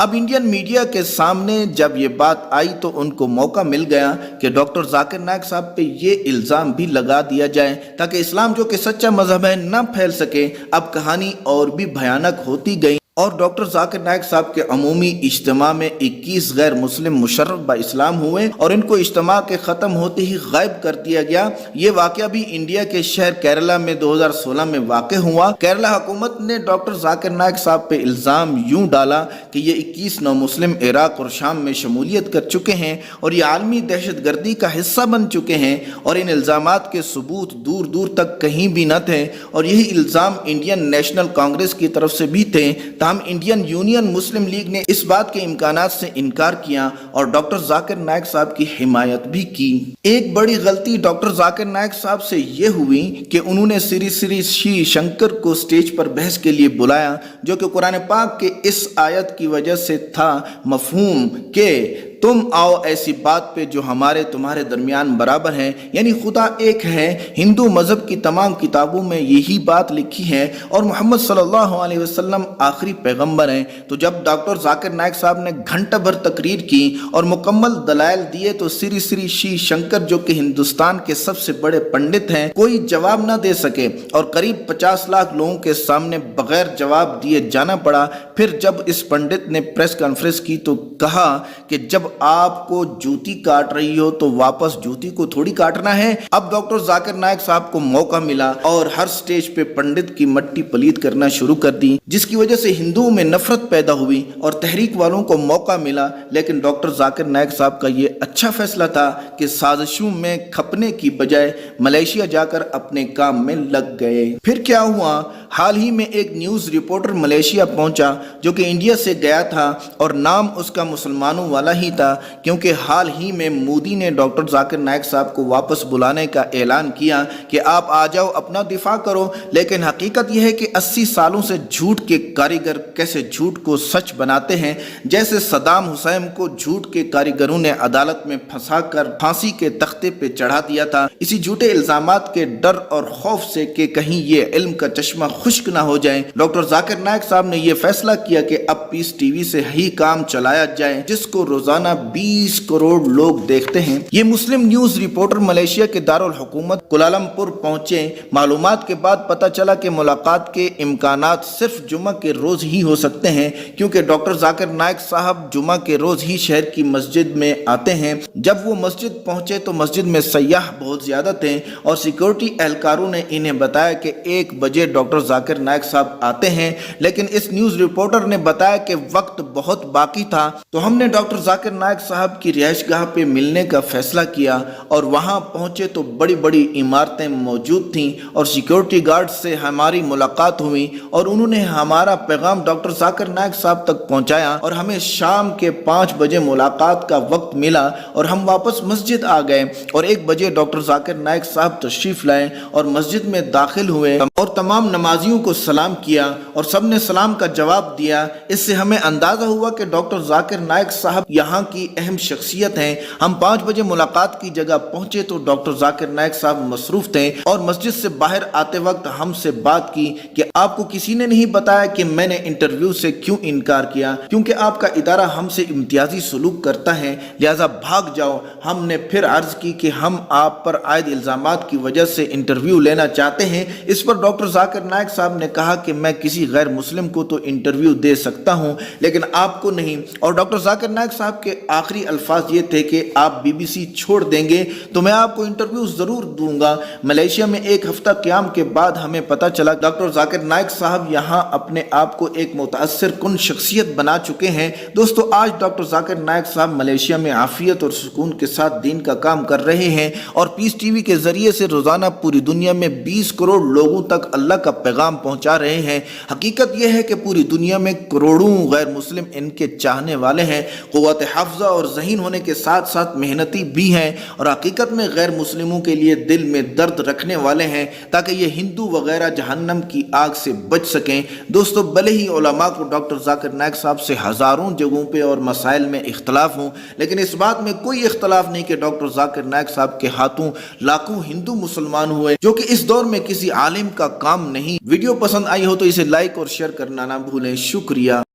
اب Indian media کے سامنے جب یہ بات آئی تو ان کو موقع مل گیا کہ ڈاکٹر ذاکر نائک صاحب پہ یہ الزام بھی لگا دیا جائے تاکہ اسلام جو کہ سچا مذہب ہے نہ پھیل سکے۔ اب کہانی اور بھی بھیانک ہوتی گئی اور ڈاکٹر ذاکر نائک صاحب کے عمومی اجتماع میں 21 غیر مسلم مشرف با اسلام ہوئے اور ان کو اجتماع کے ختم ہوتے ہی غائب کر دیا گیا۔ یہ واقعہ بھی انڈیا کے شہر کیرلا میں 2016 میں واقع ہوا۔ کیرلا حکومت نے ڈاکٹر ذاکر نائک صاحب پہ الزام یوں ڈالا کہ یہ 21 نو مسلم عراق اور شام میں شمولیت کر چکے ہیں اور یہ عالمی دہشت گردی کا حصہ بن چکے ہیں، اور ان الزامات کے ثبوت دور دور تک کہیں بھی نہ تھے، اور یہی الزام انڈین نیشنل کانگریس کی طرف سے بھی تھے۔ تاہم انڈین یونین مسلم لیگ نے اس بات کے امکانات سے انکار کیا اور ڈاکٹر ذاکر نائک صاحب کی حمایت بھی کی۔ ایک بڑی غلطی ڈاکٹر ذاکر نائک صاحب سے یہ ہوئی کہ انہوں نے سری سری شری شنکر کو سٹیج پر بحث کے لیے بلایا، جو کہ قرآن پاک کے اس آیت کی وجہ سے تھا مفہوم کہ تم آؤ ایسی بات پہ جو ہمارے تمہارے درمیان برابر ہے، یعنی خدا ایک ہے۔ ہندو مذہب کی تمام کتابوں میں یہی بات لکھی ہے اور محمد صلی اللہ علیہ وسلم آخری پیغمبر ہیں۔ تو جب ڈاکٹر ذاکر نائک صاحب نے گھنٹہ بھر تقریر کی اور مکمل دلائل دیے تو سری سری شری شنکر جو کہ ہندوستان کے سب سے بڑے پنڈت ہیں کوئی جواب نہ دے سکے اور قریب 50 لاکھ لوگوں کے سامنے بغیر جواب دیے جانا پڑا۔ پھر جب اس پنڈت نے پریس کانفرنس کی تو کہا کہ جب آپ کو جوتی کاٹ رہی ہو تو واپس جوتی کو تھوڑی کاٹنا ہے۔ اب ڈاکٹر ذاکر نائک صاحب کو موقع ملا اور ہر سٹیج پہ پنڈت کی مٹی پلید کرنا شروع کر دی، جس کی وجہ سے ہندوؤں میں نفرت پیدا ہوئی اور تحریک والوں کو موقع ملا۔ لیکن ڈاکٹر ذاکر نائک صاحب کا یہ اچھا فیصلہ تھا کہ سازشوں میں کھپنے کی بجائے ملیشیا جا کر اپنے کام میں لگ گئے۔ پھر کیا ہوا؟ حال ہی میں ایک نیوز رپورٹر ملیشیا پہنچا جو کہ انڈیا سے گیا تھا اور نام اس کا مسلمانوں والا ہی تھا، کیونکہ حال ہی میں مودی نے ڈاکٹر ذاکر نائک صاحب کو واپس بلانے کا اعلان کیا کہ آپ آ جاؤ، اپنا دفاع کرو۔ لیکن حقیقت یہ ہے کہ 80 سالوں سے جھوٹ کے کاریگر کیسے جھوٹ کو سچ بناتے ہیں، جیسے صدام حسین کو جھوٹ کے کاریگروں نے عدالت میں پھنسا کر پھانسی کے تختے پہ چڑھا دیا تھا، اسی جھوٹے الزامات کے ڈر اور خوف سے کہ کہیں یہ علم کا چشمہ خشک نہ ہو جائے۔ ڈاکٹر ذاکر نائک صاحب نے یہ فیصلہ کیا کہ اب پیس ٹی وی سے ہی کام چلایا جائے، جس کو روزانہ 20 کروڑ لوگ دیکھتے ہیں۔ یہ مسلم نیوز رپورٹر ملیشیا کے دارالحکومت کوالالمپور پہنچے۔ معلومات کے بعد پتہ چلا کہ ملاقات کے امکانات صرف جمعہ کے روز ہی ہو سکتے ہیں، کیونکہ ڈاکٹر ذاکر نائک صاحب جمعہ کے روز ہی شہر کی مسجد میں آتے ہیں۔ جب وہ مسجد پہنچے تو مسجد میں سیاح بہت زیادہ تھے اور سیکورٹی اہلکاروں نے انہیں بتایا کہ 1 بجے ڈاکٹر ذاکر نائک صاحب آتے ہیں، لیکن اس نیوز رپورٹر نے بتایا کہ وقت بہت باقی تھا۔ تو ہم نے ڈاکٹر ذاکر نائک صاحب کی رہائش گاہ پہ ملنے کا فیصلہ کیا اور وہاں پہنچے تو بڑی بڑی عمارتیں موجود تھیں اور سیکورٹی گارڈ سے ہماری ملاقات ہوئی اور انہوں نے ہمارا پیغام ڈاکٹر ذاکر نائک صاحب تک پہنچایا اور ہمیں شام کے 5 بجے ملاقات کا وقت ملا اور ہم واپس مسجد آ گئے اور 1 بجے ڈاکٹر ذاکر نائک صاحب تشریف لائے اور مسجد میں داخل ہوئے اور تمام نمازیوں کو سلام کیا اور سب نے سلام کا جواب دیا۔ اس سے ہمیں اندازہ ہوا کہ ڈاکٹر ذاکر نائک صاحب یہاں کی اہم شخصیت ہیں۔ ہم 5 بجے ملاقات کی جگہ پہنچے تو ڈاکٹر ذاکر نائک صاحب مصروف تھے اور مسجد سے باہر آتے وقت ہم سے بات کی کہ آپ کو کسی نے نہیں بتایا کہ میں نے انٹرویو سے کیوں انکار کیا، کیونکہ آپ کا ادارہ ہم سے امتیازی سلوک کرتا ہے، لہذا بھاگ جاؤ۔ ہم نے پھر عرض کی کہ ہم آپ پر عائد الزامات کی وجہ سے انٹرویو لینا چاہتے ہیں۔ اس پر ڈاکٹر ذاکر نائک صاحب نے کہا کہ میں کسی غیر مسلم کو تو انٹرویو دے سکتا ہوں لیکن آپ کو نہیں، اور ڈاکٹر ذاکر نائک صاحب کے آخری الفاظ یہ تھے کہ آپ BBC چھوڑ دیں گے تو میں آپ کو انٹرویو ضرور دوں گا۔ ملیشیا میں 1 ہفتہ قیام کے بعد ہمیں پتہ چلا ڈاکٹر ذاکر نائک صاحب یہاں اپنے آپ کو ایک متاثر کن شخصیت بنا چکے ہیں۔ دوستو، آج ڈاکٹر ذاکر نائک صاحب ملیشیا میں عافیت اور سکون کے ساتھ دین کا کام کر رہے ہیں اور پیس ٹی وی کے ذریعے سے روزانہ پوری دنیا میں 20 کروڑ لوگوں تک اللہ کا پیغام پہنچا رہے ہیں۔ حقیقت یہ ہے کہ پوری دنیا میں کروڑوں غیر مسلم ان کے چاہنے والے ہیں، قوت حافظہ اور ذہین ہونے کے ساتھ ساتھ محنتی بھی ہیں اور حقیقت میں غیر مسلموں کے لیے دل میں درد رکھنے والے ہیں تاکہ یہ ہندو وغیرہ جہنم کی آگ سے بچ سکیں۔ دوستو، بھلے ہی علماء کو ڈاکٹر ذاکر نائک صاحب سے ہزاروں جگہوں پہ اور مسائل میں اختلاف ہوں، لیکن اس بات میں کوئی اختلاف نہیں کہ ڈاکٹر ذاکر نائک صاحب کے ہاتھوں لاکھوں ہندو مسلمان ہوئے، جو کہ اس دور میں کسی عالم کا کام نہیں۔ ویڈیو پسند آئی ہو تو اسے لائک اور شیئر کرنا نہ بھولیں۔ شکریہ۔